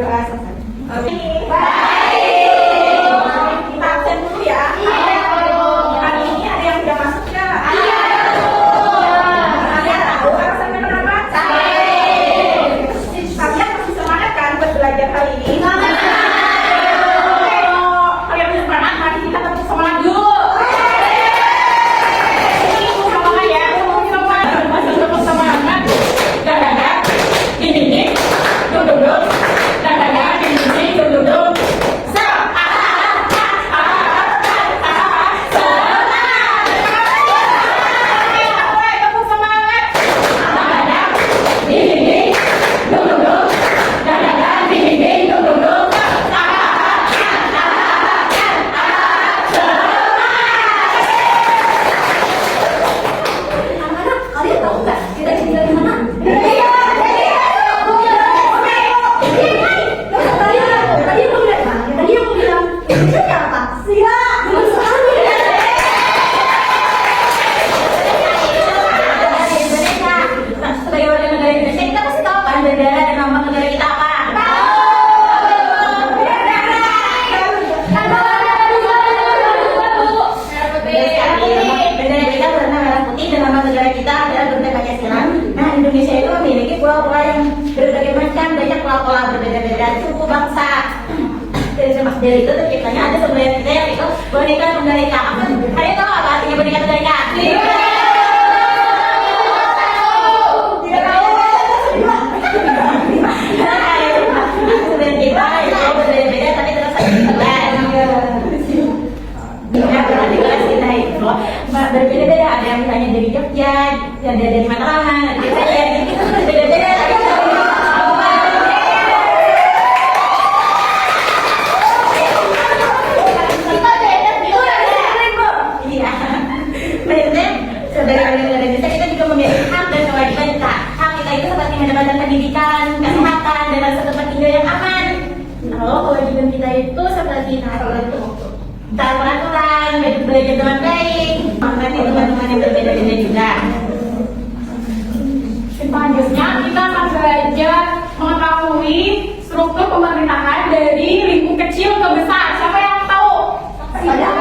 bahasa. Baik. Kita absen dulu ya. Hari ini ada yang sudah masuk nggak? Kalian tahu alasannya kenapa? Kalian masih semangat kan buat belajar kali ini? Kalian masih semangat, mari kita tepuk semangat dulu. Suku bangsa dari itu terciptanya ada sebenarnya kita yang itu boneka tunggal ika. Kalian tahu apa artinya boneka tunggal ika? Tidak tahu. Sudah kita itu berbeda-beda tapi terus ada berarti kelas kita itu berbeda-beda. Ada yang misalnya dari Jogja, ada dari Matraman, beda-beda. Pendidikan, kesehatan, dan rasa tempat tinggal yang aman. Kalau kewajiban kita itu seperti taat peraturan, belajar dengan baik, menghormati teman-teman yang berbeda-beda juga. Selanjutnya kita akan belajar mengetahui struktur pemerintahan dari lingkup kecil ke besar. Siapa yang tahu? Coba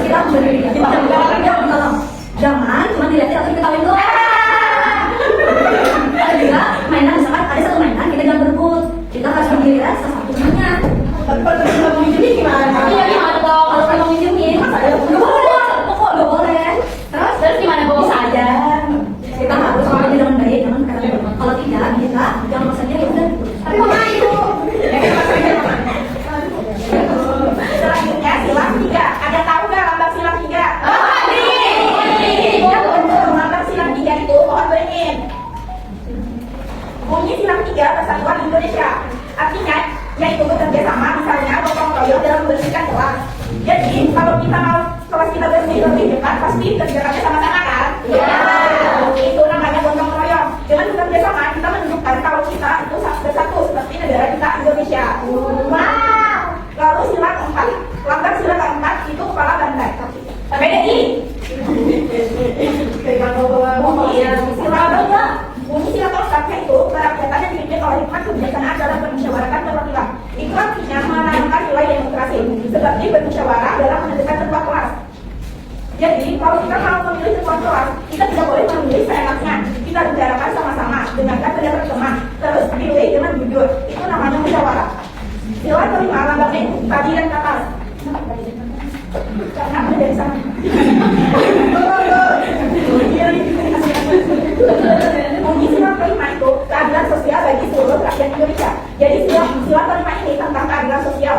kita jangan cuma dilihatin atau diketawain doang. Ada juga mainan, misalkan ada satu mainan kita jangan berebut, kita harus bergiliran satu temannya. Tapi kalau kita mau minjemin gimana? Iya gimana dong? Kalau kita mau minjemin, masa ada nggak boleh? Pokok nggak boleh. Terus gimana bu? Bisa aja. Kita harus orang dengan baik, jangan kata kalau tidak kita jangan maksudnya ya udah. Tapi mama itu. Selanjutnya silang 3. Ada tahu nggak lambang silang 3? Lambang silang 3 itu mohon beringin. Bunyi silang 3 Persatuan Indonesia. Artinya yaitu bekerja sama, misalnya gotong royong dalam membersihkan kelas. Jadi kalau kita mau kelas kita bersih lebih cepat, pasti kerjakannya sama-sama kan? Iya. Itu namanya gotong royong. Dengan bekerja sama kita menunjukkan kalau kita itu bersatu seperti negara kita Indonesia. Wow. Lalu silang 4, lambang silang 4 itu kepala bandai. PDI. Bunyi silang keempatnya itu kerakyatan yang dipimpin oleh hikmat kebijaksanaan dalam bermusyawarah perwakilan. Itu artinya menanamkan nilai demokrasi, seperti bermusyawarah dalam menentukan ketua kelas. Jadi kalau kita mau memilih ketua kelas, kita tidak boleh memilih seenaknya. Kita bicarakan sama-sama, dengarkan pendapat teman, terus pilih dengan jujur. Itu namanya musyawarah. Sila kelima lambang tadi dan kapas. Karena ada dari sana. Bunyi sila kelima itu keadilan sosial bagi seluruh rakyat Indonesia. Jadi sila kelima ini tentang keadilan sosial,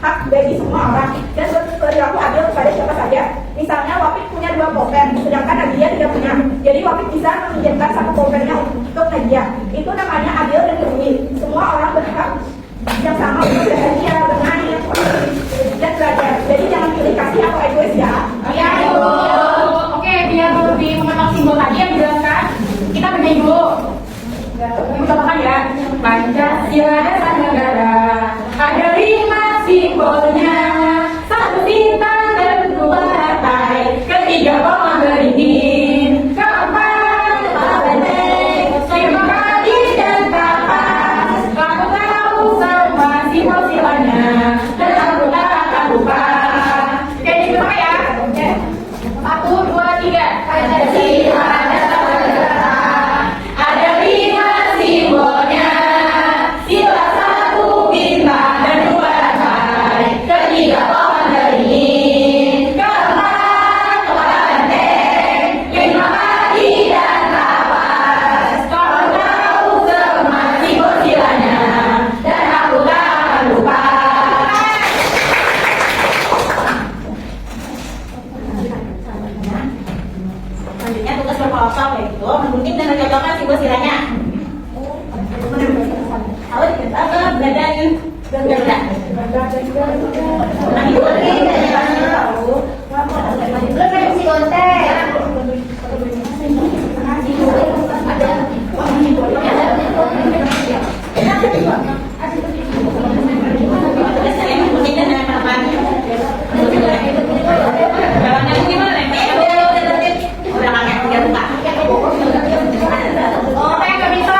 hak bagi semua orang dan berperilaku adil kepada siapa saja. Misalnya Wapik punya 2 pulpen, sedangkan Nadia tidak punya. Jadi Wapik bisa meminjamkan 1 pulpennya untuk Nadia. Itu namanya adil dan berundi. Semua orang berhak yang sama untuk bahagia, bermain, dan belajar. Jadi jangan pilih kasih atau egois ya. Iya ibu. Oke, biar lebih mengenal simbol tadi yang dijelaskan, kita berdiri dulu. Ibu tambahkan ya. Pancasila dasar negara ada 5 simbolnya. 1 bintang dan 2 partai, 3 pohon beringin, 4 kepala benteng, 5 padi dan kapas. Aku tahu semua simbol silanya dan aku tak akan lupa. Oke, ini pertama ya. 1, 2, 3. Pancasila dasar negara ada 5 simbolnya. Sila 1 bintang dan 2 rantai, 3 pohon beringin, 4 kepala benteng, 5 padi dan kapas. Kau tahu semua simbol silanya dan aku tak akan lupa. Selanjutnya tugas berkelompok yaitu mengutip dan mencontohkan simbol silanya. Kalau kita belajar belajar. Nah itu referensi Oh, saya nggak bisa.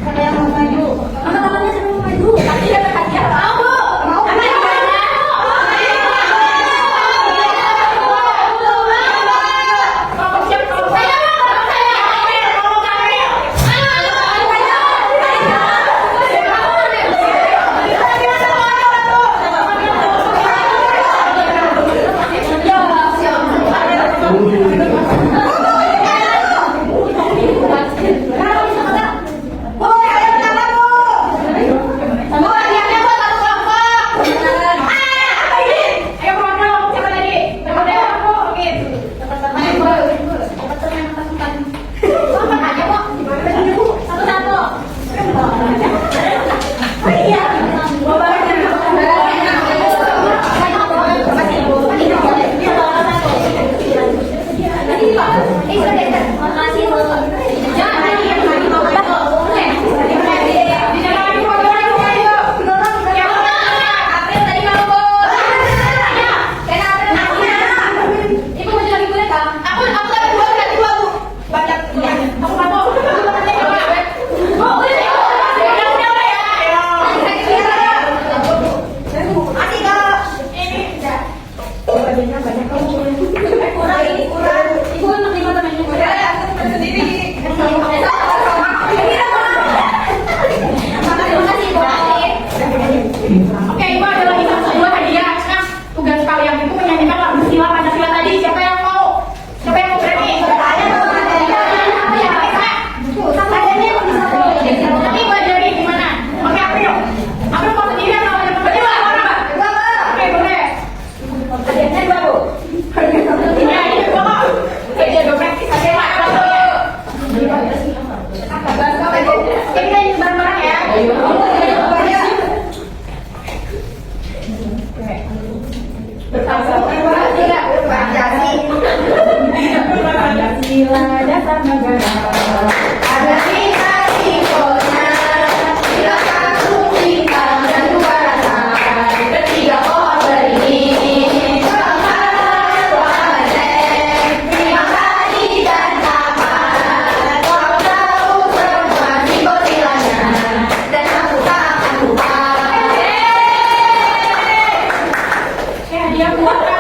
Siapa yang mau maju? Angkat tangannya siapa yang mau maju? Tapi dapat hadiah. Mau, Bu. Mau. Apa yang mana? Makasih, Bu. Oke, Ibu ada lagi satu hadiah. Nah, tugas kalian itu menyanyikan lagu Sila Pancasila tadi. Siapa yang mau? Siapa yang mau berani? Tapi Ibu ajari gimana? Oke, April. April mau sendirian atau ada berdua? Oke, boleh. Hadiahnya 2, Bu. Ya, ini dua kok. Oke, dua praktis aja lah. Oke, kita nyanyi bareng-bareng ya. Pancasila dasar negara. Ada kita simbolnya, kita satu bintang dan dua rasa, ketiga pohon beringin, keempat wajah. Terima kasih dan kapan kau tahu semua simbol silanya, dan aku tak akan lupa. Hadiah buat